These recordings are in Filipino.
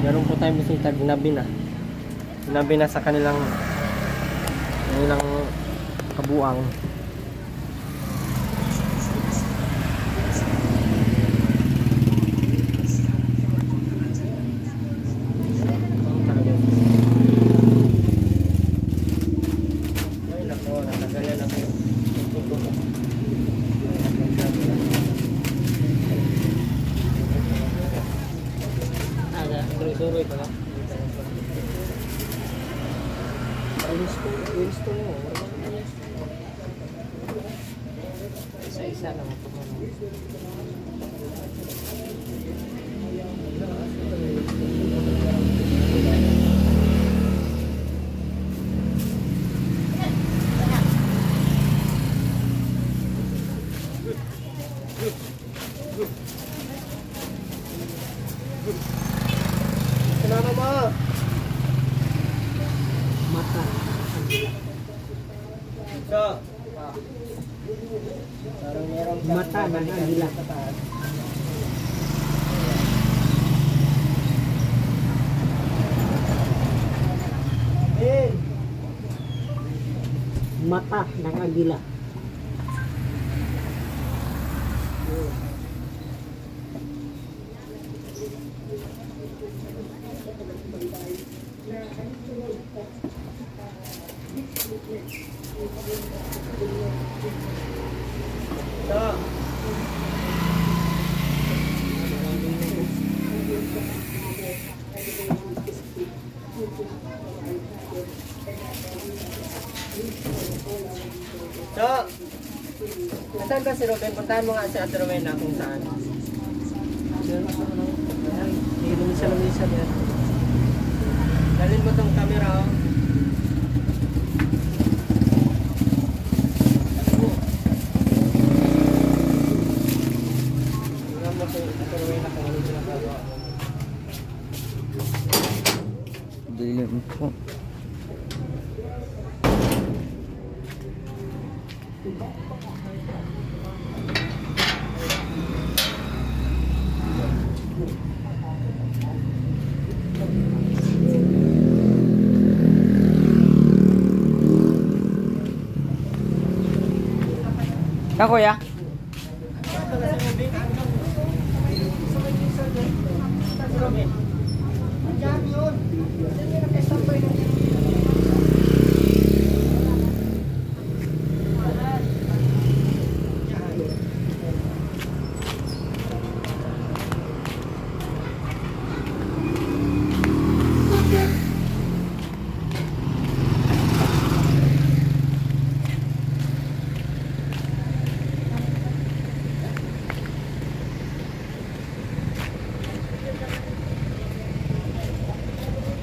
Meron po tayong bisita, ginabi na. Ginabi na sa kanilang kabuang. Ay nako, natagalan ako. Suroy pala. Winston mo. Isa-isa lang ito mo. Kenapa mo? Mata. So, mata ng agila. Mata ng agila. So, saan ba si Ruben? Puntahan mo nga si Ate Rowena kung saan. Lumisa yan. Dalhin mo tong camera, oh. Tingnan mo si Ate Rowena kung ano ginagawa mo. Dilim po. Ka kuya?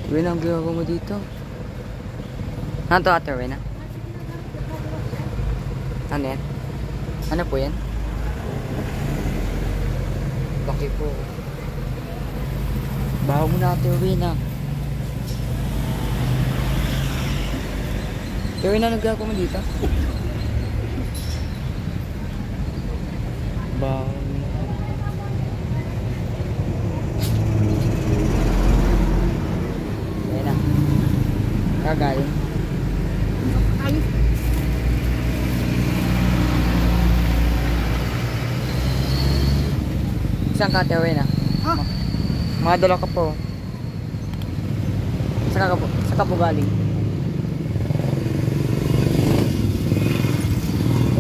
Rowena, ang ginagawa mo dito? Ano to, Ate Rowena? Ano yan? Ano po yan? Bakit po? Baho mo na, Ate Rowena. Ate Rowena, ang ginagawa mo dito? Baho. Kagaling. Saan ka, Ate Rowena? Mga dalawa ka po. Saan ka po galing?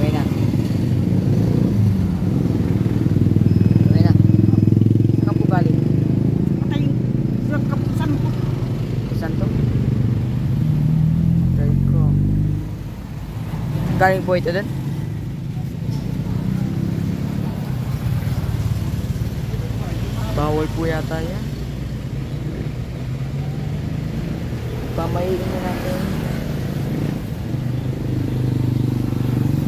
Rowena. Rowena. Saan ka po galing? Saan to? Galing po ito din? Bawal po yata yan. Pamailin na natin.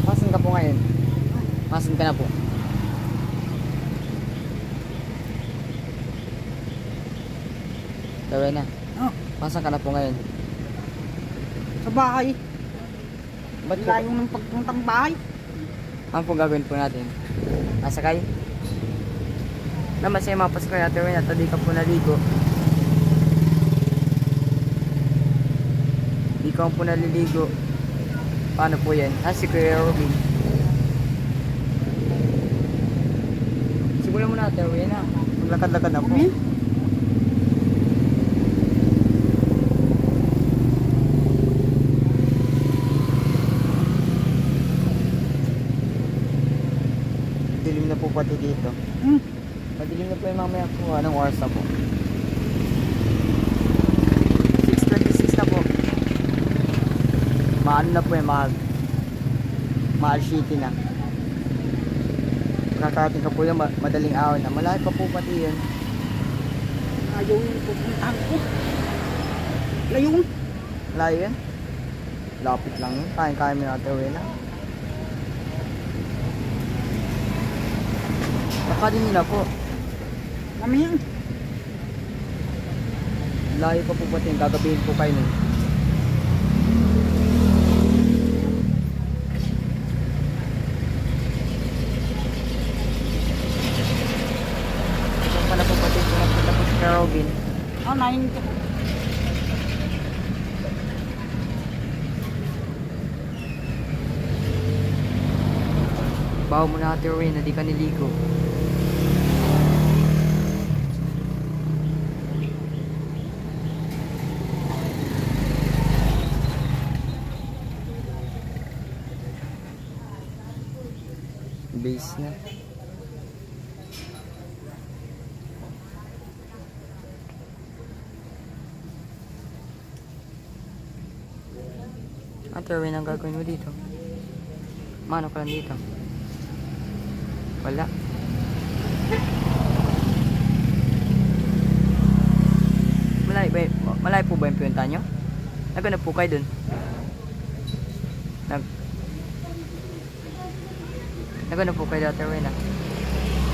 Masan ka po ngayon? Masan ka na po? Gawin na. Masan ka na po ngayon? Sa bahay. Ba't po? Layo ng pagpuntang bahay. Ano po gagawin po natin? Nasakay? Naman sa'yo mga pasakay, Ate Rowena, at di ka po naligo. ikaw po naliligo. Paano po yan? Si Kuya Robin. Simulan mo na, Ate Erwin na. Maglakad-lakad na po. Dilim na po pati dito. Madilim na po yung mamaya po. Anong oras na po? 6:26 na po. Maano na po yung mahal city na. Nakarating ka po yung madaling araw na. Malayo pa po pati yun. Ayaw yung pupuntahan ko. Layo. Malayo yun? Lapit lang yun. Kaya mo natin uwi na. Nakadin na po. Kami yan. Layo pa po pati yung gagabihin po kayo nun. Ito pala po pati kung napunta po si Robin. Nain ko. Bawa mo na Ate Erwin na di ka niligo. Base na. Ate Erwin, ang gagawin mo dito? Mano ka lang dito? Wala. Malayo po ba yung pinunta nyo? Naghanap po kayo dun? Naghanap po kayo dati, Rowena?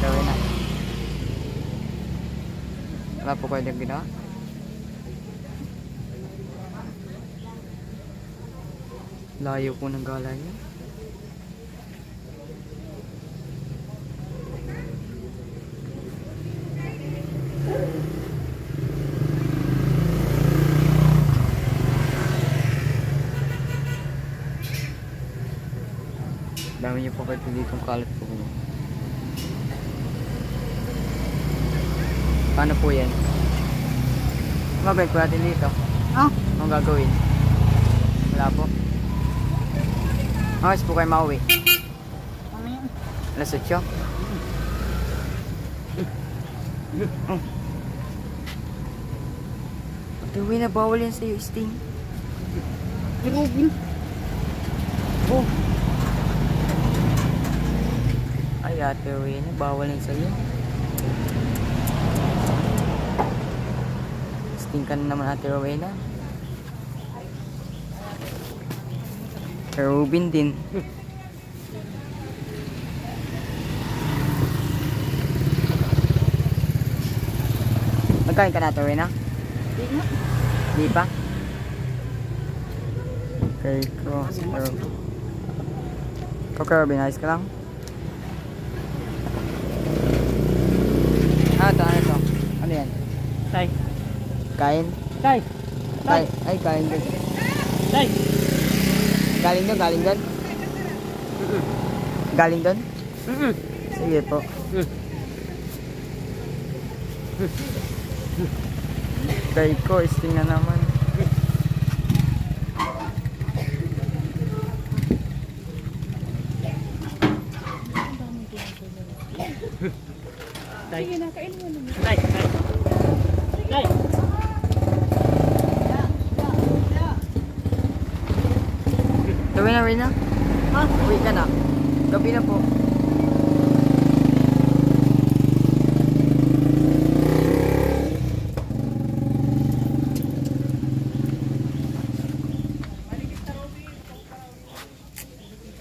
Rowena? Wala po kayo yung ginawa? Layo po ng gala nyo. Dami niyo po kayo ditong kalat po. Paano po yan? Ang gagawin po natin dito? Anong gagawin? Wala po. Angas po kayo mauwi? Kami yan. Alas 8? Ate Erwin, na bawal yan sa'yo, Sting. Si Robin. Oh. Ay, Ate Erwin, bawal yan sa'yo. Sting ka na naman, Ate Rowena. Kay Robin din. Magkain ka na, Ate Rowena? Di nga. Di pa? Okay, cross. Okay, Robin, ayos ka lang? Ito. Ano yan? Tay. Kain? Tay. Ay, kain din. Tay. Galing doon? Galing doon? Sige po. Tay ko, Sting na naman. Tay. Sige na, kain mo naman. Tay. Tay. Gawin na. Ha? Uwi ka na. Gabi na po.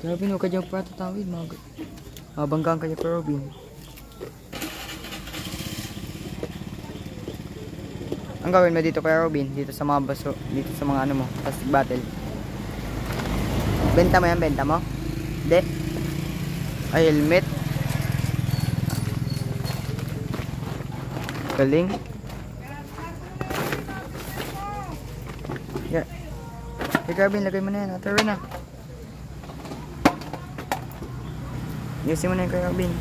Robin, huwag ka dyan pa tatawid. Mabanggaan ka dyan pa, Robin. Ang gawin mo dito kaya, Robin? Dito sa mga baso, dito sa mga ano mo, plastic bottle. Benta mo yan, benta mo? Hindi. Ay, helmet. Galing. Yeah. Hey Carvin, lagay mo na yan. Ate Rowena. Yusin mo na yung Carvin.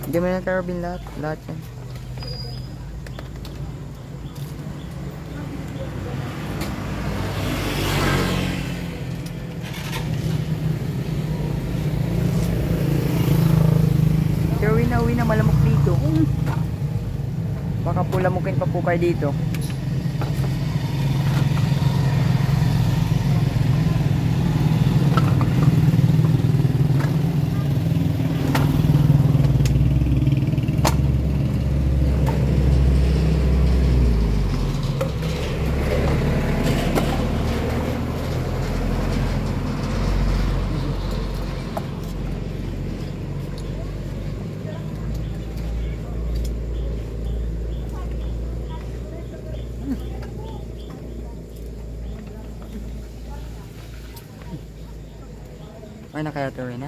Hindi mo na yung Carvin lahat. Lahat yan. Uwi na, malamok dito. Baka po lamukin pa po kayo dito. Ay, nakaya ito rin, ha?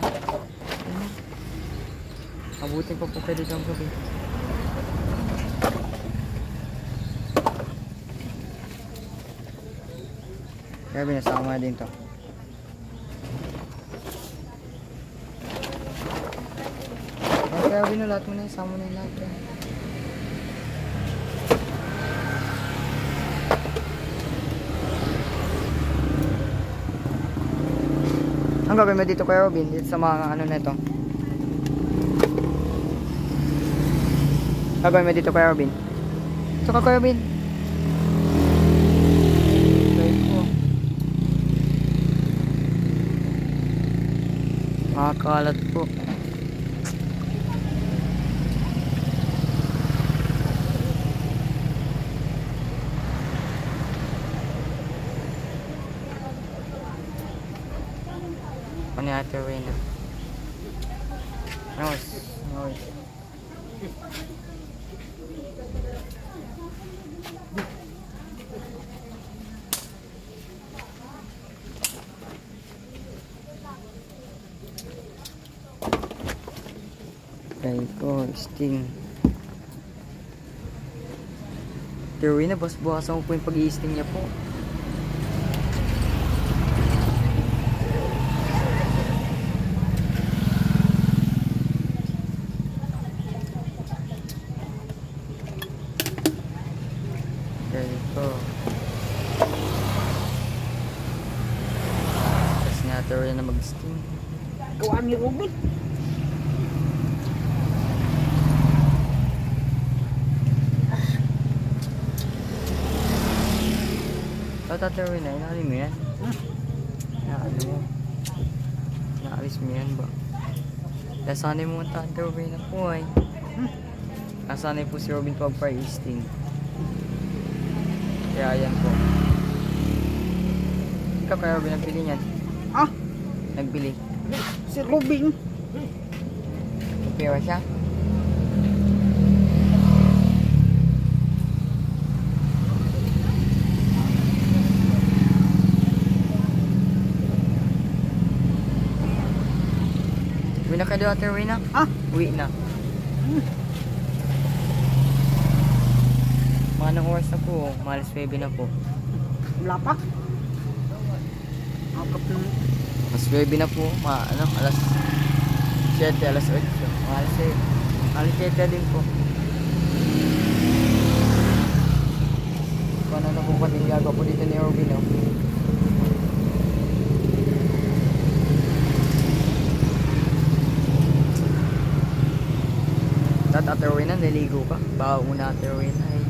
Abutin pa po kayo dito ang gabi. Kaya binasama din to. Kaya binulat mo na, isama mo na yung lahat. Ang gagawin mo dito Kuya Robin, dito sa mga ano na ito? Gagawin mo dito Kuya Robin. Ito ka Kuya Robin. Okay po. Makakalat po. Ano yung Ate Rowena? Nose. Okay po, sting. Ate Rowena, bukas-bukasan mo po yung pag-i-sting niya po. Tapos nga ito rin na mag-sting. Gawa ni Robin. Tatawin na, inaalis mo yan? Inaalis mo yan ba? Nasanay mo ang tatawin na po ay. Nasanay po si Robin pag pa-sting. Kaya yan po. Ikaw kaya Robin nagbili niyan? Ha? Nagbili. Si Robin. Pera siya? Uwi na kayo Ate Rowena? Ha? Uwi na. Manong oras na po? Malas 9 na po. Wala pa. Akap na. Mas 9 na po, alas 7, alas 8, alas 7 din po. Kung ano na po pating gagawa po dito ni Robin, no? Ate Rowena, naligo ka? Baka una Ate Rowena eh.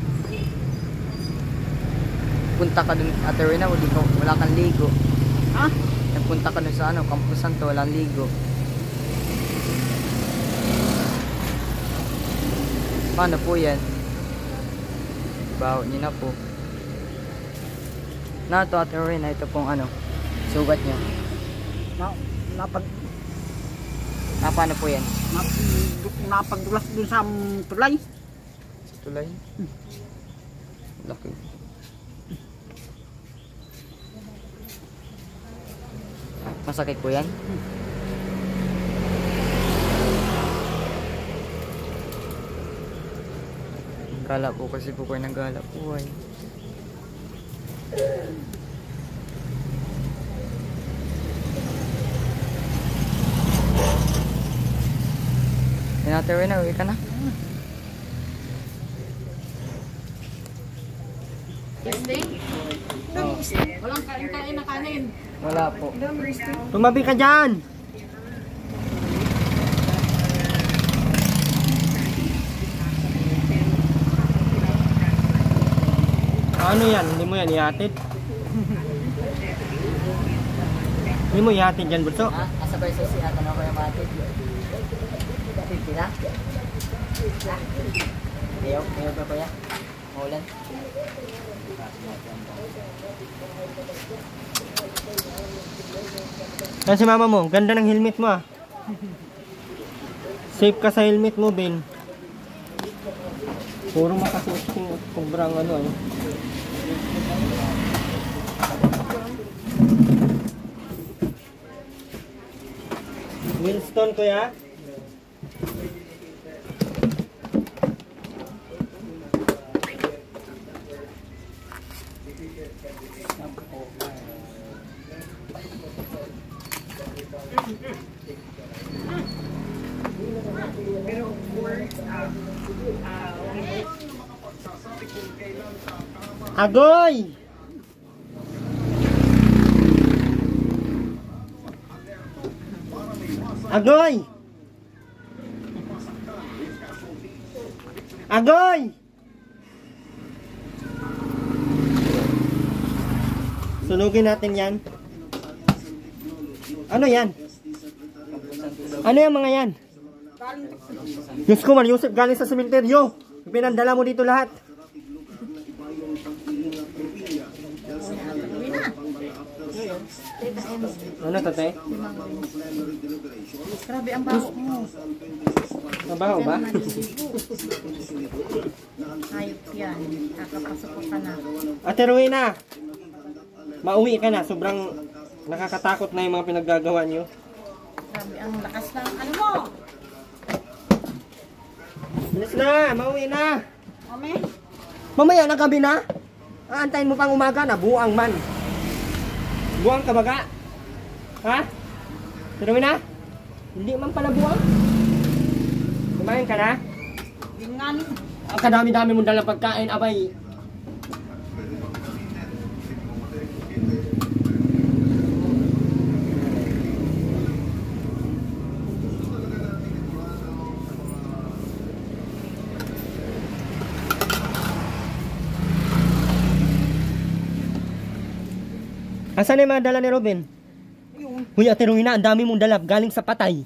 Punta ka dun Ate Rowena, wala kang ligo. Ha? Nagpunta ka dun sa Campo Santo, walang ligo. Paano po yan? Baho niyo na po. Na ito Ate Rowena, ito pong sugat niya. Paano po yan? Napagdulas dun sa tulay. Tulay? Laki. Masakit po yan? Gala po kasi po kayo ng gala po ay. Ate Rowena, uwi ka na? Walang kain na kanin. Wala po. Tumabi ka dyan! Ano yan? Hindi mo yan ihatid? Hindi mo ihatid dyan, Bunso? Ha? Asa ba yung susi? Tanong ko yung matid. 50 na? Ayaw pa kuya. Maulan. Yan si mama mo, ganda ng helmet mo ah. Safe ka sa helmet mo, Ben. Puro makasusin at sobrang ano. Winston, kuya? Agoy! Agoy! Agoy! Sunugin natin yan. Ano yan? Ano yung mga yan? Diyos ko, Yusuf, galing sa sementeryo. Pinandala mo dito lahat. Ano to, te? Grabe ang baho mo. Mabaho ba? Hayop yan. Kakapasok ka na. Ate Rowena, mauwi ka na. Sobrang nakakatakot na yung mga pinaggagawa niyo. Grabe ang lakas ng ano mo. Bilis na, mauwi na. Mami? Mamaya na gabi na. Aantayin mo pang umaga na, buang man. Buang ka baga? Ha? Ate Rowena? Hindi man pala buang. Kumain ka na? Yung nga ni. Ang kadami-dami mong dalang pagkain, abay. Asan na yung mga dala ni Robin? Huy, Ate Rowena, ang dami mong dala galing sa patay.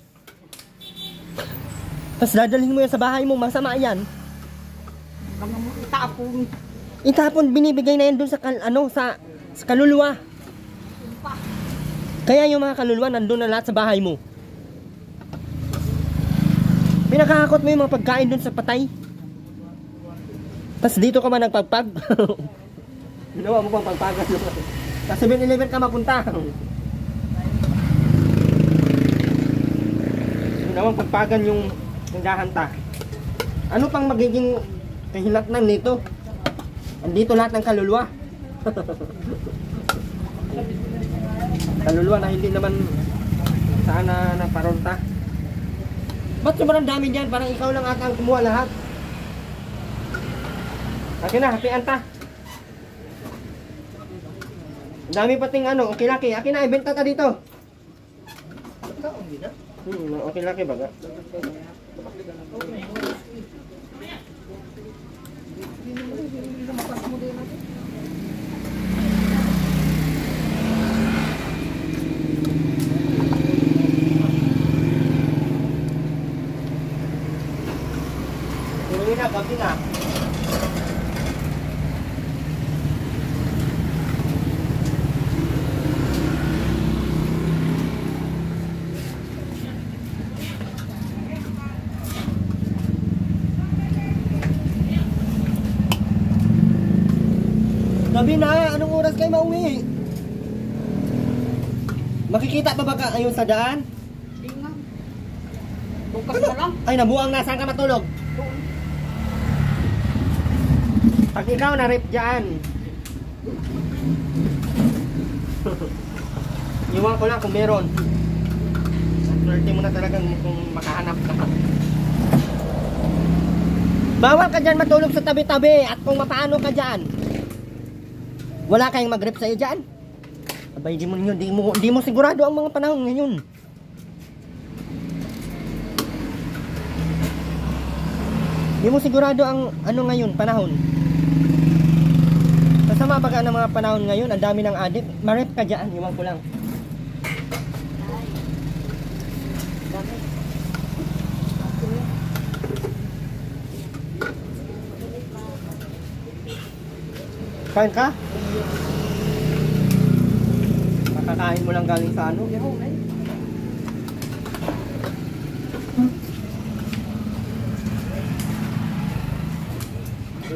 Tapos dadalhin mo yan sa bahay mo, masama yan. Baka mo itapon. Itapon, binibigay na yan dun sa, sa kaluluwa. Kaya yung mga kaluluwa nandun na lahat sa bahay mo. Pinakahakot mo yung mga pagkain dun sa patay. Tapos dito ka man nagpagpag. Ginawa mo pang pagpagan. Sa 7-Eleven ka mapunta. Ginawang pagpagan yung hanta. Ano pang magiging kahilatnan nito? Andito lahat ng kaluluwa. Kaluluwa na hindi naman sana naparonta. Ba't sobrang dami dyan? Parang ikaw lang ata ang kumuha lahat. Akin na, happy anta. Ang dami pating okay laki. Akin na, ibenta ka dito. Okay laki baga. Tuloy na, gabi na. Gabi na, anong oras kayo mauwi? Makikita pa ba ayun sa daan? Hindi nga. Bukas na lang. Ay, nabuang na, saan ka matulog? Pag ikaw na-rip dyan, iwan ko lang kung meron. Swerte mo na talagang kung makahanap ka. Bawal ka dyan matulog sa tabi-tabi. At kung mapaano ka dyan, wala kayong mag-rip sa'yo dyan. Abay, di mo sigurado ang mga panahon ngayon. Di mo sigurado ang ano ngayon, panahon. Kasama baga ng mga panahon ngayon, ang dami ng adik. Ma-rip ka dyan, iwan ko lang. Kain ka? Makakain mo lang galing sa ano?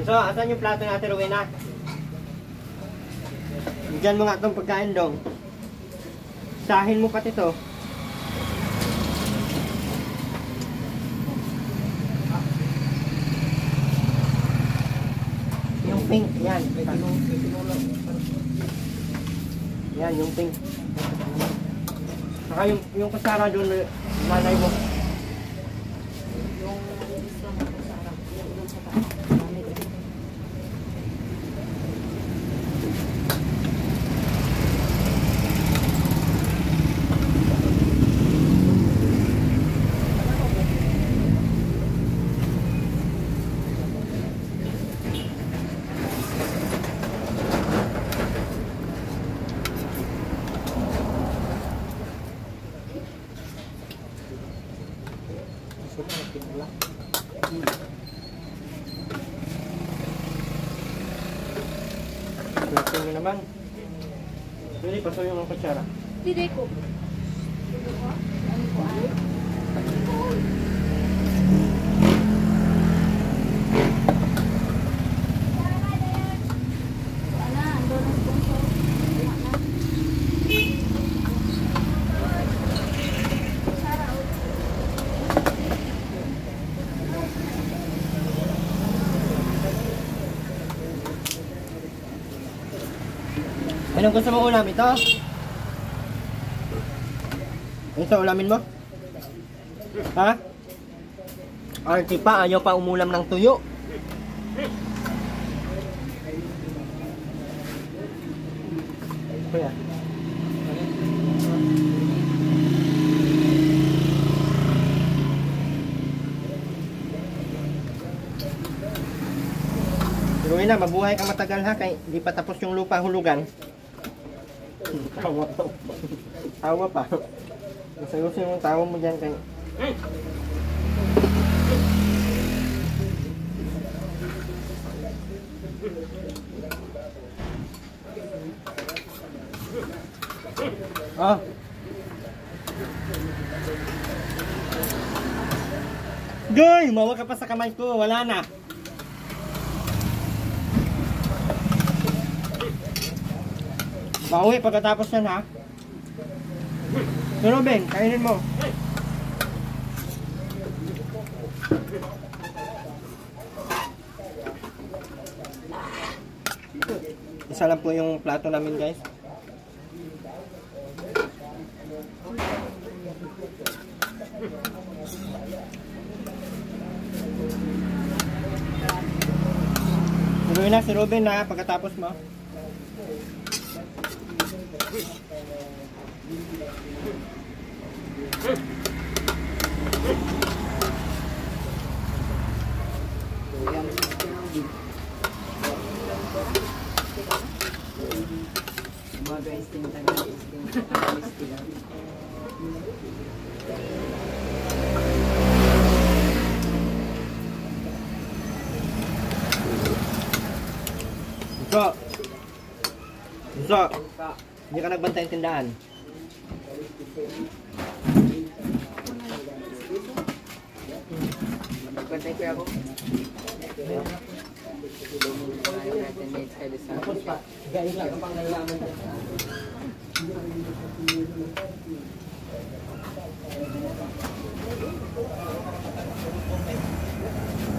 So, asan yung plato natin, Rowena? Bigyan mo nga itong pagkain dong. Sahin mo pati to. Yung pink, yan. Yan, yung pink. Saka yung kasara doon, nanay mo. Plato nyo naman. Hindi, pasoy yung kutsara. Hindi ko. Anong gusto mong ulam? Ito? Ito, ulamin mo? Ha? Archie pa, ayaw pa umulam ng tuyo. Kuya. Pero na, mabuhay kang matagal ha, kay di pa tapos yung lupa hulugan. Tawa pa. Gusto yung tawa mo dyan kay... Oh. Goy! Mawa ka pa sa kamay ko. Wala na. Pauwi pagkatapos yan ha. Pero Ben, kainin mo. Isa lang po yung plato namin guys. Tuloy na si Ruben na pagkatapos mo. So, hindi ka nagbantay ng tindahan. Nagbantay ko ako. Tapos pa, gaya lang ang pangalaman dyan.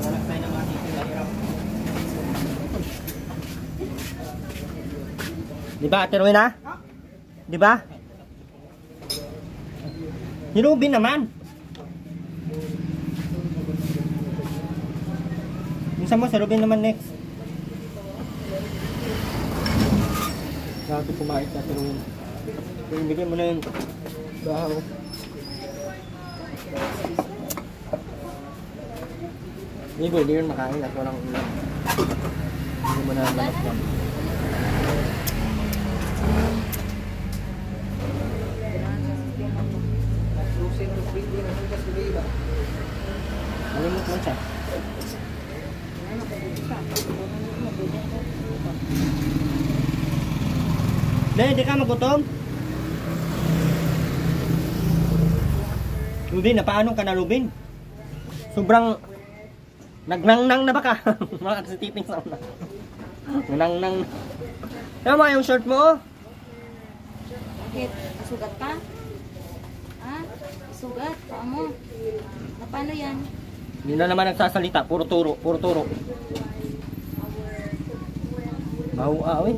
Anak tayo ng mga titin na hirap. Di ba, Ate Rowena? Di ba? Si Ruben naman. Minsan mo, si Ruben naman next. Grabe kumain sa Ate Rowena. Ibigay mo na yun. Bahaw. Hindi pwede yun makain at walang ulam. Hindi mo na manok yan. Malimot mo siya. Hindi ka magutom? Ruben, napaanong ka na, Ruben? Sobrang nagnangnang na ba ka? Mga kasitiping sa una. Nagnangnang. Tama yung shirt mo? Bakit? Sugat ka? Ha? Sugat? Paa mo? Na paano yan? Hindi na naman nagsasalita. Puro turo. Puro turo. Mahuaw eh.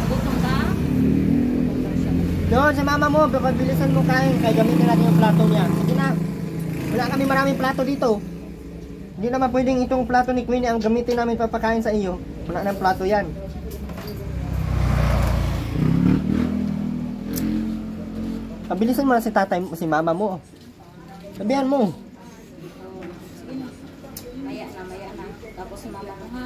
Gutom ka? Doon sa mama mo, pagbilisan mo kain. Kaya gamitin natin yung plato niya. Sige na. Wala kami maraming plato dito. Hindi naman pwedeng itong plato ni Queenie ang gamitin namin papakain sa iyo. Wala nang plato yan. Pabilisan mo na si tatay, si mama mo. Sabihan mo. Sige na. Maya na, maya na. Tapos si mama mo ha.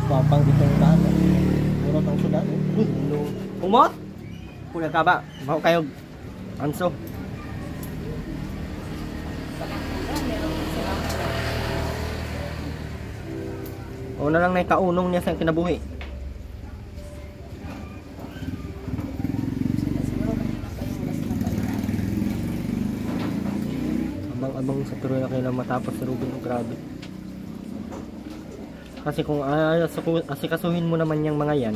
Papang itong daan. Puro tang sudan. Umot? Pula ka ba? Baho kayo. Anso. O na lang na kaunong niya sa kinabuhi. Abang-abang sa tuloy na kailang matapos sa Ruben. Grabe. Kasi kung asikasuhin mo naman yung mga yan,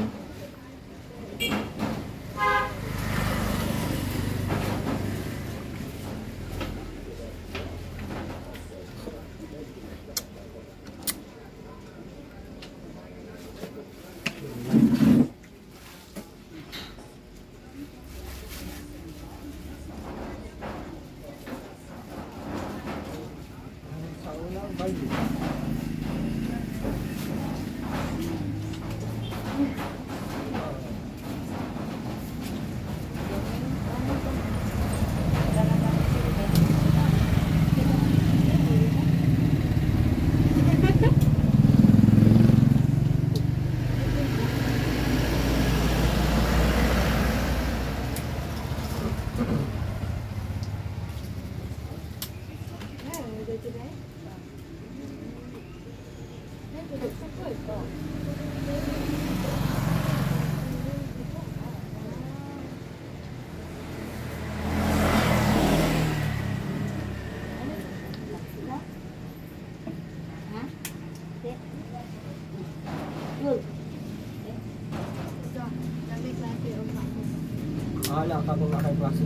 wala ka kung nakaklase.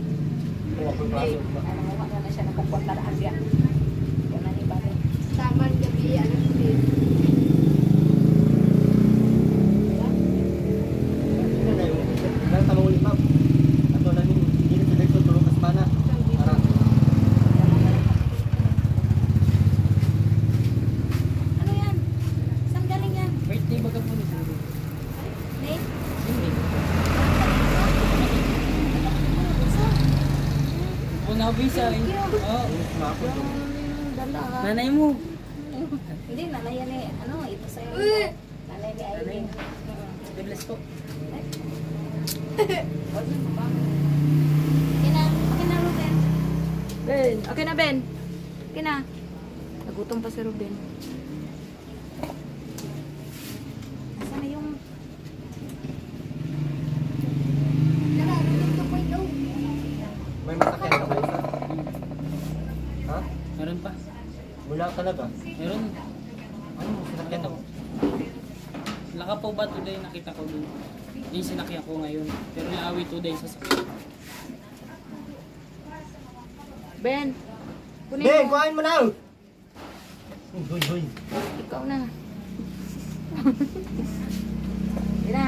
Kung ako klase ba? Ano mo na siya nagkukuntaraan siya. Yan na ni Bate. Taman gabi, ano ko din. Ano na yung lang tamang ulit ma'am. Ato na rin, hindi na sila ito tulong kasmana. Para. Ano yan? Saan galing yan? Birthday baga po ni Sir. Nate? Una visa eh. Oh, Dala. nanay mo. Hindi, nanay yan eh. Ano, ito sa'yo. Nanay ni Aileen. God bless po. Okay na. Okay na, Ruben. Ben. Okay na, Ben. Okay na. Nagutom pa si Ruben. Nasaan na yung... May masakyan ka ba isa? Ha? Meron pa. Wala talaga. Meron. Ano mo sinakyan ako? Lakapo ba today nakita ko dun? Yung sinakyan ko ngayon. Pero naawi today sa sakyan. Ben, kunin Ben, mo. kuhain mo na! Hoy. Ikaw na. Yan na.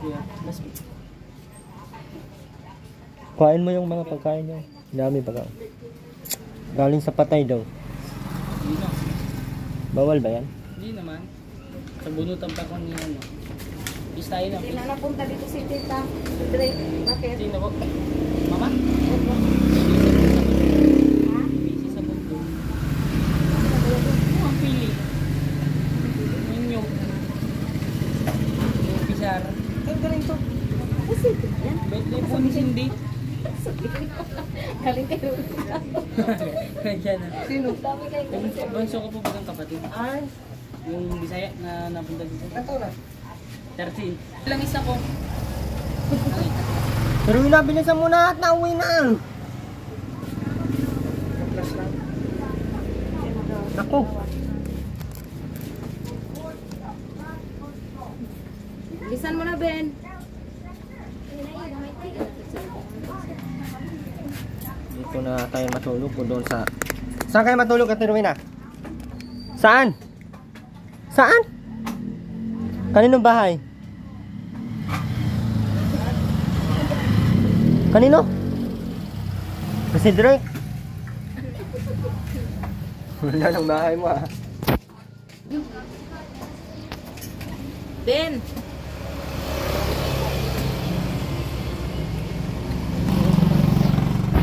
Yeah, last week. Kuhain mo yung mga pagkain nyo. Dami pa ka. Galing sa patay daw. Hindi na. Bawal ba yan? Hindi naman. Sa bunutan pa ko niya. No? Is tayo na. Hindi na napunta dito si Tita. Drake, bakit? Sino po? Mama? Busy sa bundo. Ang pili. Ninyo. Yung pisar. Ay, galing to. Kasi, yan. Birthday po ni Cindy. Galing kayo. Kaya na. Sino? Dami kayo. Banso ko po bagang kapatid. Ay, Yung Bisaya na napunta dito. ito na. 13. Ilang isa ko. Pero binabilisan mo na at nauwi na. Ako. Lisan mo na, Ben. Dito na tayo matulog o doon sa... Saan kayo matulog, Ate Rowena? Saan? Saan? Kaninong bahay? Kanino? Kasi Drake. Wala ng bahay mo ah. Ben.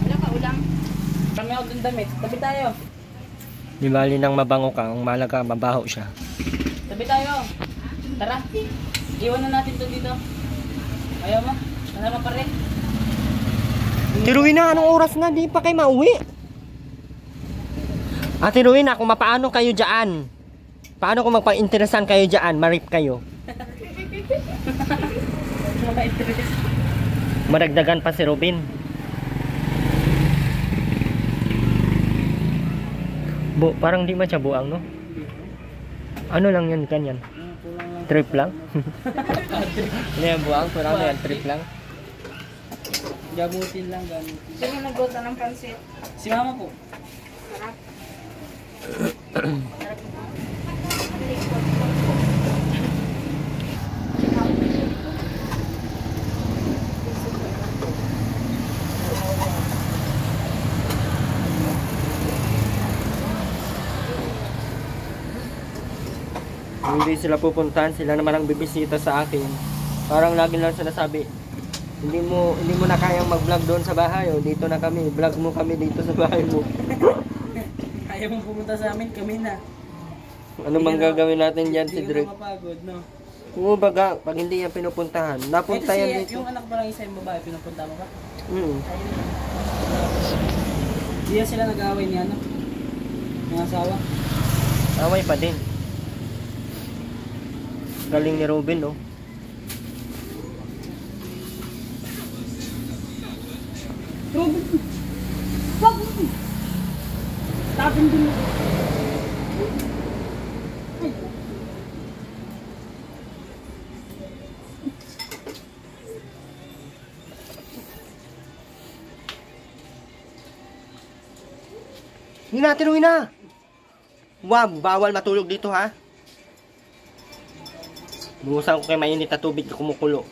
Wala ka ulam. Kami ako dun damit. Tabi tayo. Di bali nang mabango ka, ang malaga mabaho siya. Tabi tayo. Tara. Iwan na natin to dito. Ayaw mo? Kasama pa rin. Ate Rowena, anong oras na? Di pa kayo mauwi. Ate Rowena, kung mapaano kayo dyan? Paano kung magpa-interesan kayo dyan? Marip kayo. Mga interest. Maragdagan pa si Robin. Parang di man siya buang, no? Ano lang yan, kanyan? Kulang lang. Trip lang? Ano yan buang? Parang yan, trip lang? Gamutin lang, gamutin. Sino nagluto ng pansit? Si mama po. Sarap. Hindi sila pupuntahan, sila naman ang bibisita sa akin. Parang lagi lang sinasabi, hindi mo na kayang mag-vlog doon sa bahay, o dito na kami, vlog mo kami dito sa bahay mo. Ayaw mong pumunta sa amin, kami na. Ano bang gagawin natin dyan si Hindi ka Drake? na mapagod, no? Oo baga, pag hindi yan pinupuntahan, napunta Ito yan si, dito. yung anak mo lang isa yung babae, pinupunta mo ba? Hindi yan sila nag-away niya, no? Yung asawa. Away pa din. Galing ni Robin, no? Tapon din mo. Hindi natin uwi na. Wag, bawal matulog dito ha. Buhusan ko kay mainit na tubig na kumukulo.